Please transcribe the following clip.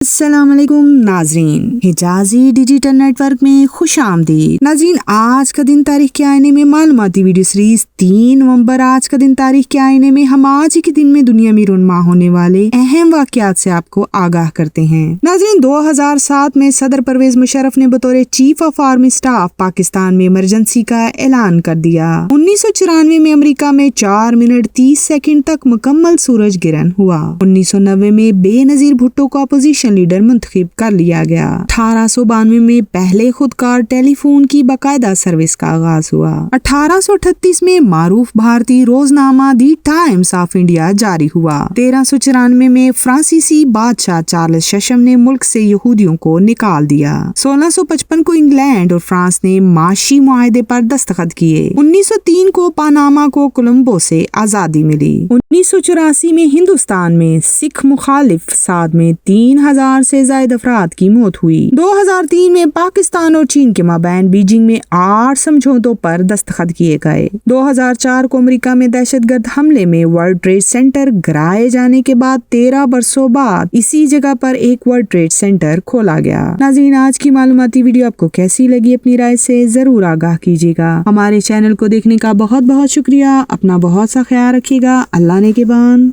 السلام علیکم ناظرین، حجازی ڈیجیٹل نیٹ ورک میں خوش آمدید۔ ناظرین، آج کا دن تاریخ کے آئینے میں معلوماتی ویڈیو سیریز 3 نومبر آج کا دن تاریخ کے آئینے میں ہم آج ہی کے دن میں دنیا میں رونما ہونے والے اہم واقعات سے آپ کو آگاہ کرتے ہیں۔ ناظرین، 2007 میں صدر پرویز مشرف نے بطور chief of army staff Pakistan میں ایمرجنسی کا اعلان کر دیا۔ 1994 میں امریکہ میں 4 منٹ 30 سیکنڈ تک مکمل سورج گرہن ہوا۔ 1990 میں بے نظیر بھٹو کو اپوزیشن لیڈر منتخب کر لیا گیا۔ 1892 میں پہلے خودکار ٹیلی فون کی باقاعدہ سروس کا آغاز ہوا۔ 1838 میں معروف بھارتی روزنامہ دی ٹائمز آف انڈیا جاری ہوا۔ 1394 میں فرانسیسی بادشاہ چارلس ششم نے ملک سے یہودیوں کو نکال دیا۔ 1655 کو انگلینڈ اور فرانس نے معاشی معاہدے پر دستخط کیے۔ 1903 کو پاناما کو کولمبو سے آزادی ملی۔ 1984 میں ہندوستان میں سکھ مخالف فساد میں 3000 سے زائد افراد کی موت ہوئی۔ 2003 میں پاکستان اور چین کے مابین بیجنگ میں 8 سمجھوتوں پر دستخط کیے گئے۔ 2004 کو امریکہ میں دہشت گرد حملے میں ورلڈ ٹریڈ سینٹر گرائے جانے کے بعد 13 برسوں بعد اسی جگہ پر ایک ورلڈ ٹریڈ سینٹر کھولا گیا۔ ناظرین، آج کی معلوماتی ویڈیو آپ کو کیسی لگی؟ اپنی رائے سے ضرور آگاہ کیجیے گا۔ ہمارے چینل کو دیکھنے کا بہت بہت شکریہ۔ اپنا بہت سا خیال رکھیے گا۔ اللہ نے کے بان۔